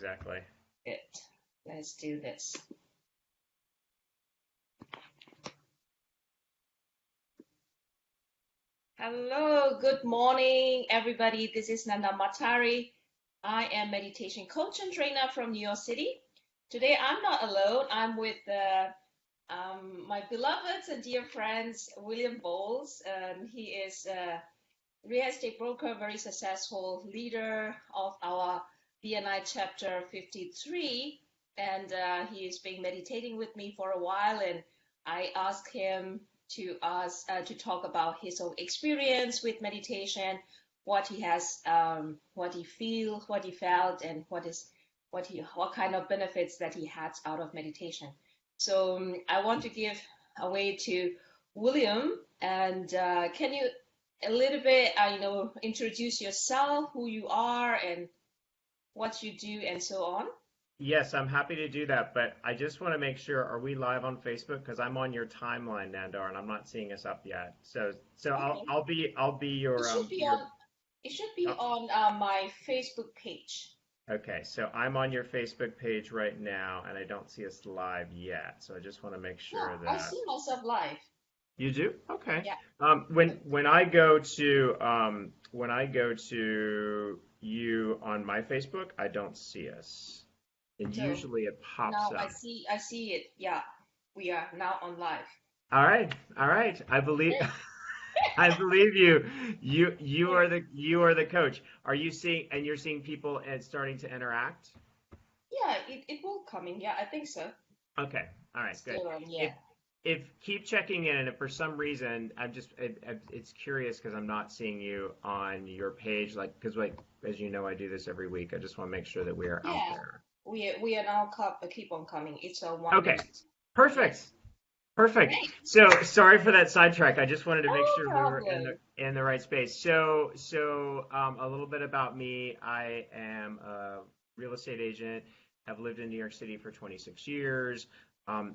exactly. Good. Let's do this. Hello, good morning, everybody. This is Nanda Matari. I am meditation coach and trainer from New York City. Today, I'm not alone. I'm with my beloved and dear friends, William Bolls. He is a real estate broker, very successful leader of our BNI chapter 53. And he has been meditating with me for a while. And I asked him to talk about his own experience with meditation, what he has, what he feels, what he felt, and what kind of benefits that he had out of meditation. So I want to give away to William, and can you a little bit, introduce yourself, who you are, and what you do, and so on? Yes, I'm happy to do that, but I just want to make sure, are we live on Facebook? Because I'm on your timeline, Nandar, and I'm not seeing us up yet. So Okay. I'll be It should be your on. It should be uh, on my Facebook page. okay. So I'm on your Facebook page right now, and I don't see us live yet. So I just want to make Yeah, sure I that see myself live. you do. Okay. Yeah. When I go to you on my Facebook, I don't see us, and So usually it pops now I up. see. I see it. Yeah, we are now on live. All right, all right. I believe Great. I believe you. You Great. are the coach. Are you seeing and you're seeing people and starting to interact? Yeah, it will come in. Yeah, I think so. Okay. All right, good. Still on. If Yeah. keep checking in, and if for some reason it's curious because I'm not seeing you on your page, like because like as you know I do this every week. I just want to make sure that we are out Yeah. there. We are now keep on coming. It's a one Okay. minute. Yeah. Perfect. Perfect. Great. So sorry for that sidetrack. I just wanted to make No sure we were in problem. the right space. So a little bit about me. I am a real estate agent. Have lived in New York City for 26 years.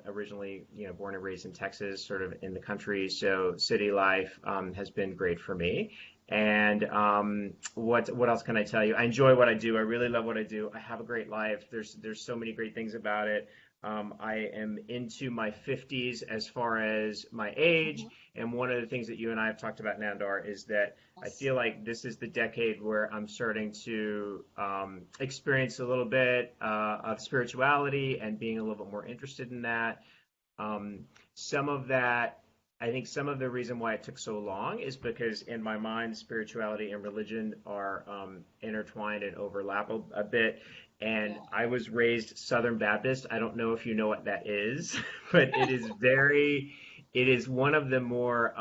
Originally, born and raised in Texas, sort of in the country. So city life has been great for me. And what else can I tell you? I enjoy what I do. I really love what I do. I have a great life. There's so many great things about it. I am into my 50s as far as my age. Hmm. And one of the things that you and I have talked about, Nandar, is that I Yes. feel like this is the decade where I'm starting to experience a little bit of spirituality and being a little bit more interested in that. Some of that, I think some of the reason why it took so long is because in my mind, spirituality and religion are intertwined and overlap a bit. And Yeah. I was raised Southern Baptist. I don't know if you know what that is, but it is one of the more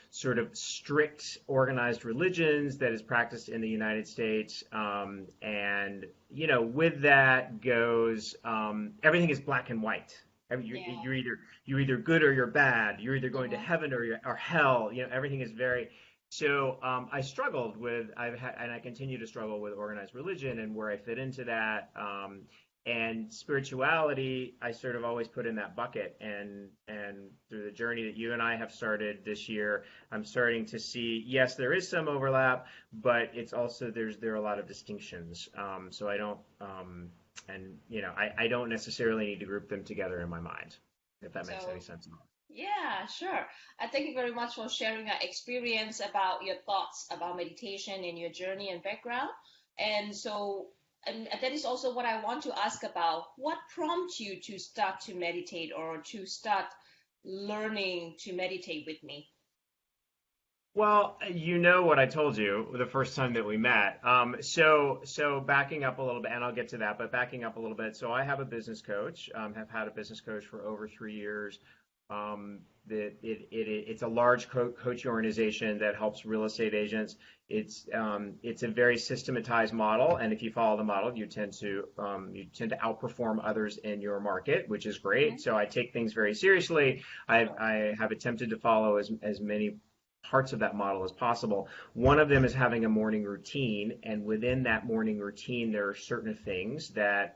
sort of strict organized religions that is practiced in the United States. And, with that goes everything is black and white. Yeah. You're either good or you're bad. You're either going to Hmm. heaven or hell. Everything is very. So I struggled with I've had and I continue to struggle with organized religion and where I fit into that. And spirituality, I sort of always put in that bucket. And through the journey that you and I have started this year, I'm starting to see yes, there is some overlap, but it's also there are a lot of distinctions. So I don't I don't necessarily need to group them together in my mind, if that makes any So sense at all. yeah, sure. I thank you very much for sharing your experience about your thoughts about meditation and your journey and background. And so, and that is also what I want to ask about. What prompted you to start to meditate or to start learning to meditate with me? Well, you know what I told you the first time that we met. So backing up a little bit, and I'll get to that, but backing up a little bit. So I have a business coach, have had a business coach for over 3 years. It's a large coaching organization that helps real estate agents. It's a very systematized model, and if you follow the model, you tend to outperform others in your market, which is great. Hmm. So I take things very seriously. Sure. I have attempted to follow as many parts of that model as possible. One of them is having a morning routine, and within that morning routine, there are certain things that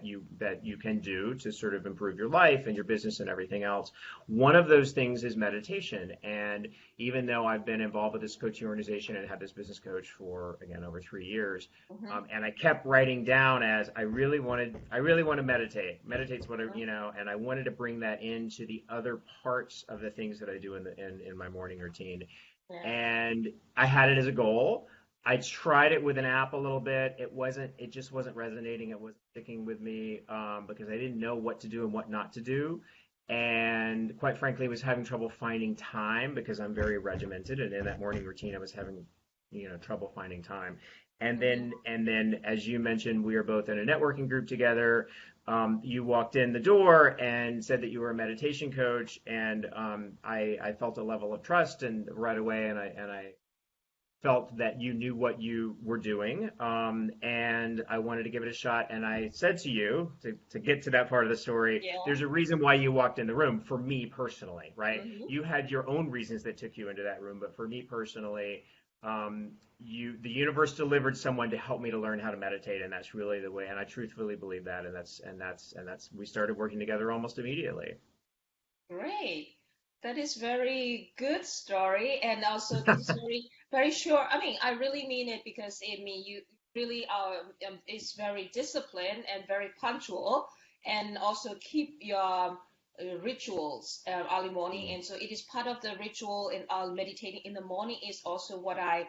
you can do to sort of improve your life and your business and everything else. One of those things is meditation, and even though I've been involved with this coaching organization and had this business coach for again over 3 years, Mm-hmm. and I kept writing down as I really want to meditate. Meditate's what Mm-hmm. and I wanted to bring that into the other parts of the things that I do in my morning routine. Yeah. And I had it as a goal. I tried it with an app a little bit. It just wasn't resonating. It wasn't sticking with me because I didn't know what to do and what not to do. And quite frankly, was having trouble finding time because I'm very regimented. And in that morning routine, I was having, trouble finding time. Mm-hmm. And then, as you mentioned, we are both in a networking group together. You walked in the door and said that you were a meditation coach, and I felt a level of trust, and right away, and I felt that you knew what you were doing, and I wanted to give it a shot. And I said to you, to get to that part of the story, Yeah. there's a reason why you walked in the room. For me personally, right? Mm-hmm. You had your own reasons that took you into that room, but for me personally, the universe delivered someone to help me to learn how to meditate, and that's really the way. And I truthfully believe that, and that's we started working together almost immediately. Great. That is very good story, and also this is very, very sure. I mean, I really mean it because I mean you really are is very disciplined and very punctual, and also keep your rituals early morning. Mm. And so it is part of the ritual in meditating in the morning is also what I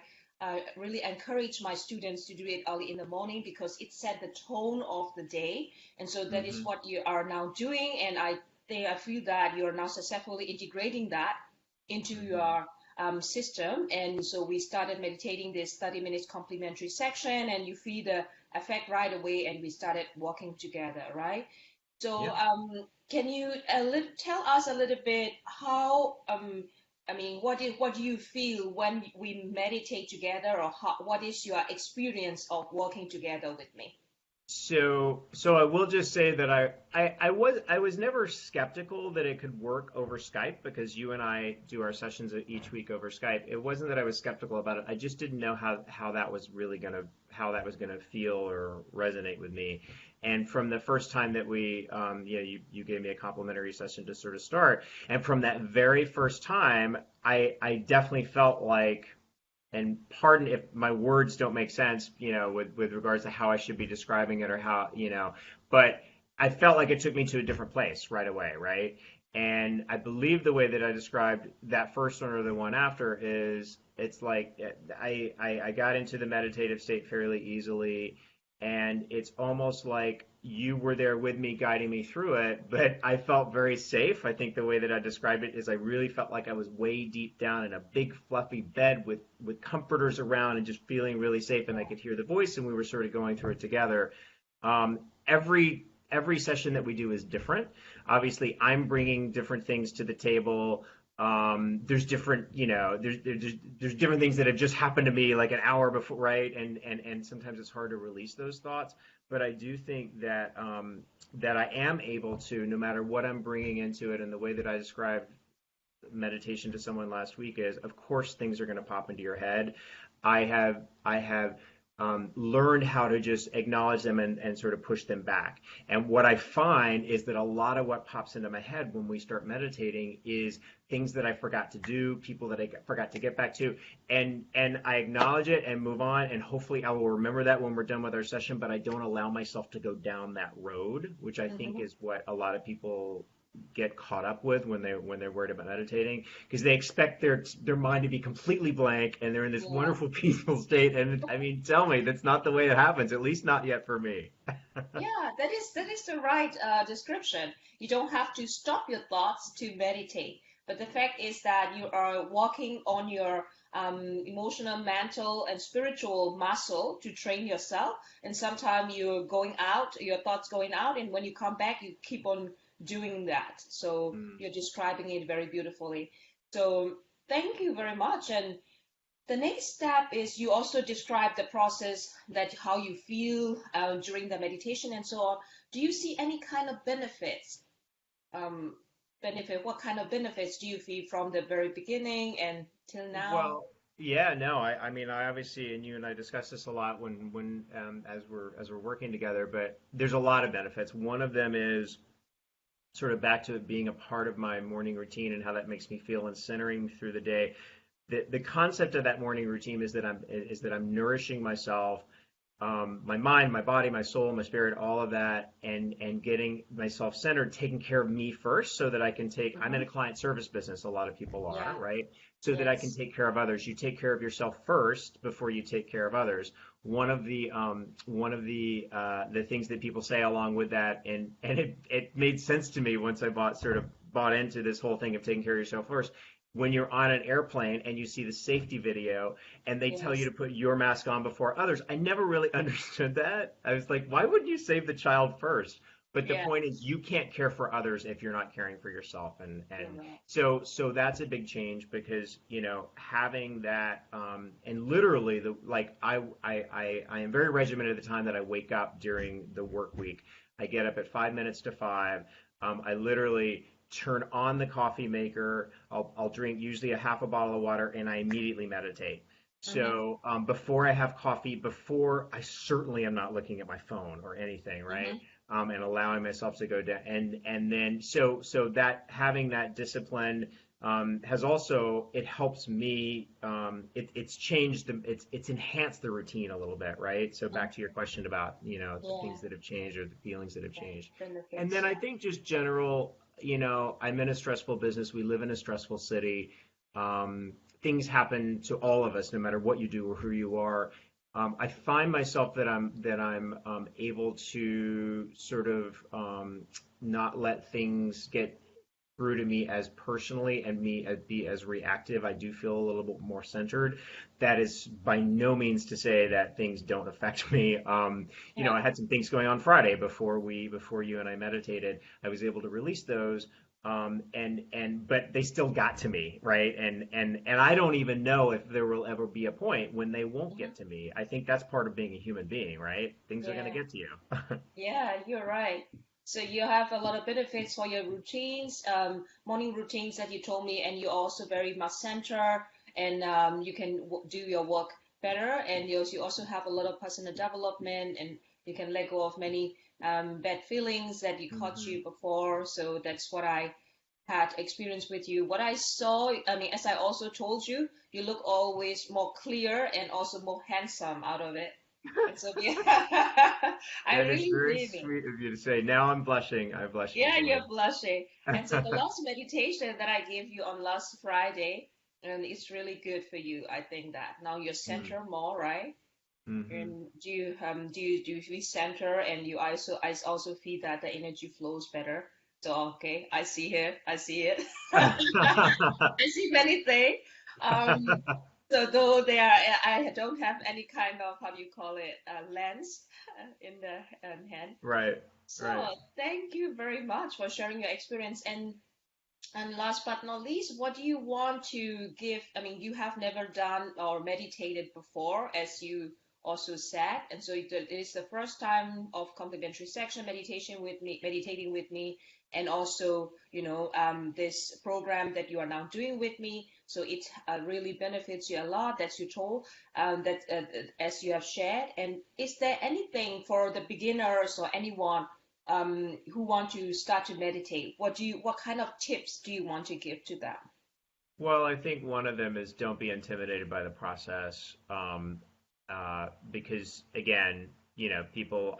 really encourage my students to do it early in the morning because it set the tone of the day. And so that is Hmm. what you are now doing, and I feel that you're now successfully integrating that into Hmm. your system. And so we started meditating this 30 minutes complimentary section, and you feel the effect right away, and we started walking together, right? So, Yeah. can you tell us a little bit how, I mean, what do you feel when we meditate together, or what is your experience of walking together with me? So I will just say that I was never skeptical that it could work over Skype because you and I do our sessions each week over Skype. It wasn't that I was skeptical about it. I just didn't know how that was really gonna how that was gonna feel or resonate with me. And from the first time that you gave me a complimentary session to sort of start, and from that very first time, I definitely felt like, and pardon if my words don't make sense, with regards to how I should be describing it or but I felt like it took me to a different place right away, right? And I believe the way that I described that first one or the one after is it's like I got into the meditative state fairly easily, and it's almost like you were there with me guiding me through it, but I felt very safe. I think the way that I describe it is I really felt like I was way deep down in a big fluffy bed with comforters around and just feeling really safe, and I could hear the voice, and we were sort of going through it together. Every session that we do is different. Obviously, I'm bringing different things to the table. There's different, there's different things that have just happened to me like an hour before, right? And sometimes it's hard to release those thoughts. But I do think that I am able to, no matter what I'm bringing into it, and the way that I described meditation to someone last week is, of course, things are going to pop into your head. I have learned how to just acknowledge them and sort of push them back. And what I find is that a lot of what pops into my head when we start meditating is things that I forgot to do, people that I forgot to get back to, and I acknowledge it and move on, and hopefully I will remember that when we're done with our session. But I don't allow myself to go down that road, which I think Hmm. is what a lot of people get caught up with when they're worried about meditating, because they expect their mind to be completely blank and they're in this Yeah. wonderful peaceful state. And I mean, tell me that's not the way it happens, at least not yet for me. Yeah, that is the right description. You don't have to stop your thoughts to meditate, but the fact is that you are working on your emotional, mental, and spiritual muscle to train yourself. And sometimes you're going out, your thoughts going out, and when you come back, you keep on doing that. So Mm. you're describing it very beautifully. So thank you very much. And the next step is you also describe the process that how you feel during the meditation and so on. Do you see any kind of benefits? Um, Benefit? What kind of benefits do you feel from the very beginning and till now? Well, yeah, no, I mean, I obviously, and you and I discuss this a lot when as we're working together, but there's a lot of benefits. One of them is sort of back to it being a part of my morning routine and how that makes me feel and centering through the day. The concept of that morning routine is that I'm nourishing myself, my mind, my body, my soul, my spirit, all of that, and getting myself centered, taking care of me first, so that I can take. I'm in Mm-hmm. a client service business. A lot of people are, Yeah, right? So that I can yes. take care of others. You take care of yourself first before you take care of others. One of the things that people say along with that, and it made sense to me once I bought into this whole thing of taking care of yourself first. When you're on an airplane and you see the safety video and they tell you Yes. to put your mask on before others. I never really understood that. I was like, why wouldn't you save the child first? But the Yeah, point is, you can't care for others if you're not caring for yourself, and you're and right. so that's a big change because having that and literally the like I am very regimented at the time that I wake up during the work week. I get up at 5 minutes to five. I literally turn on the coffee maker. I'll drink usually a half a bottle of water and I immediately meditate. Mm-hmm. So before I have coffee, before I certainly am not looking at my phone or anything, right? Mm-hmm. And allowing myself to go down, and then so that having that discipline has also it helps me. It's changed it's enhanced the routine a little bit, right? So back to your question about the Yeah, things that have changed or the feelings that have yeah. changed, and Benefits, then I yeah. think just general. I'm in a stressful business. We live in a stressful city. Things happen to all of us, no matter what you do or who you are. I find myself that I'm able to sort of not let things get through to me as personally and me be as reactive. I do feel a little bit more centered. That is by no means to say that things don't affect me. I Yeah. had some things going on Friday before you and I meditated. I was able to release those. But they still got to me, right? And I don't even know if there will ever be a point when they won't Mm-hmm. get to me. I think that's part of being a human being, right? Things are going to Yeah. get to you. Yeah, you're right. So you have a lot of benefits for your routines, morning routines that you told me, and you also very much center, and you can do your work better, and you also have a lot of personal development, and you can let go of many bad feelings that you caught Hmm. you before. So that's what I had experience with you. What I saw, I mean, as I also told you, you look always more clear and also more handsome out of it. And so yeah, I That is really very believe it. sweet of you to say. Now I'm blushing. I'm blushing Yeah, again. you're blushing. And so the last meditation that I gave you on last Friday, and it's really good for you. I think that now you're Mm. center more, right? Hmm. And do you recenter and you also feel that the energy flows better. So okay, I see here, I see it. I see many things. Um, so though I don't have any kind of how do you call it lens in the hand. Right, So right. thank you very much for sharing your experience. And last but not least, what do you want to give? I mean, you have never done or meditated before, as you also said, and so it is the first time of complimentary section meditation with me, meditating with me, and also, this program that you are now doing with me. So it really benefits you a lot, that you told, that as you have shared. And is there anything for the beginners or anyone who want to start to meditate? What kind of tips do you want to give to them? Well, I think one of them is don't be intimidated by the process, because again, people.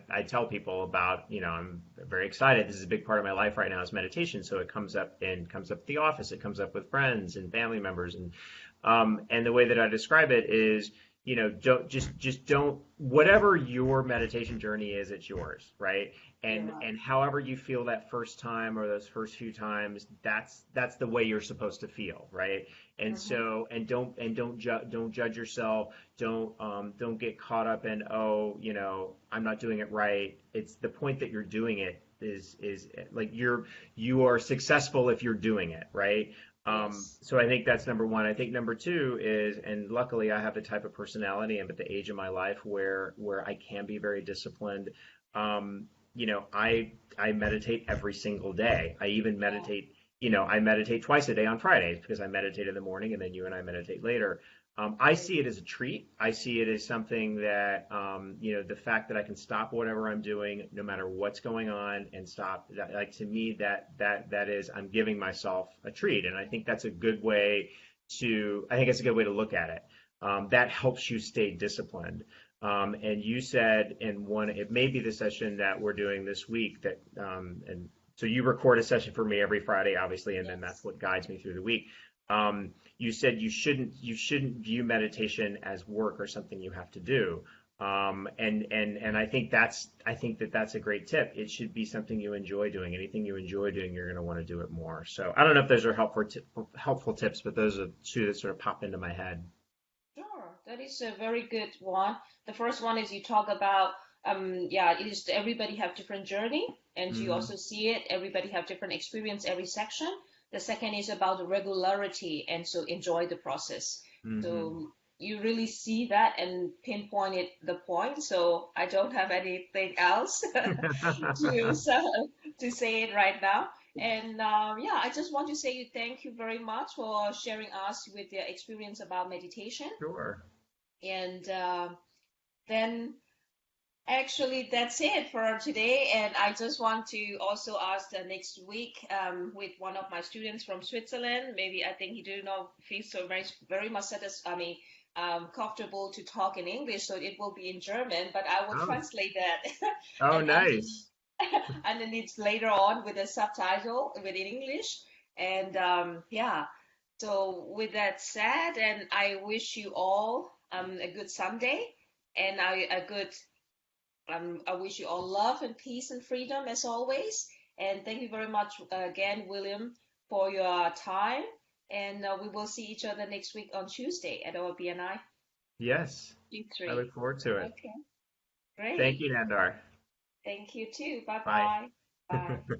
I tell people about, I'm very excited. This is a big part of my life right now is meditation. So it comes up at the office. It comes up with friends and family members, and the way that I describe it is, don't just don't whatever your meditation journey is, it's yours, right? You're and right. and however you feel that first time or those first few times, that's the way you're supposed to feel, right? And Mm-hmm. so don't judge yourself. Don't get caught up in, oh, I'm not doing it right. It's the point that you're doing it is like you are successful if you're doing it right. Yes. So I think that's number one. I think number two is, and luckily I have the type of personality and at the age of my life where I can be very disciplined. um, I meditate every single day. I even Yeah. meditate, I meditate twice a day on Fridays because I meditate in the morning and then you and I meditate later. I see it as a treat. I see it as something that, the fact that I can stop whatever I'm doing, no matter what's going on, and stop. That, like to me, that is, I'm giving myself a treat, and I think that's a good way I think it's a good way to look at it. That helps you stay disciplined. And you said in one, it may be the session that we're doing this week that, and so you record a session for me every Friday, obviously, and then that's Yes. what guides me through the week. You said you shouldn't view meditation as work or something you have to do. And I think that's a great tip. It should be something you enjoy doing. Anything you enjoy doing, you're going to want to do it more. So I don't know if those are helpful tips, but those are two that sort of pop into my head. Sure, that is a very good one. The first one is you talk about, yeah, it is everybody have different journey, and you Hmm. also see it. Everybody have different experience every section. The second is about the regularity, and so enjoy the process. Hmm. So you really see that and pinpointed the point. So I don't have anything else to say it right now. And yeah, I just want to say you thank you very much for sharing us with your experience about meditation. Sure. And then actually that's it for today. And I just want to also ask the next week with one of my students from Switzerland. Maybe I think he do not feel so very much I mean, comfortable to talk in English, so it will be in German. But I will Oh, translate that oh, and nice. and then it's later on with a subtitle within English. And yeah, so with that said, and I wish you all a good Sunday, and I wish you all love and peace and freedom as always. And thank you very much again, William, for your time. And we will see each other next week on Tuesday at our BNI Yes, I Q3. look forward to it. Okay, Thank great. you, Nandar. Thank you too. Bye Bye. bye. Bye.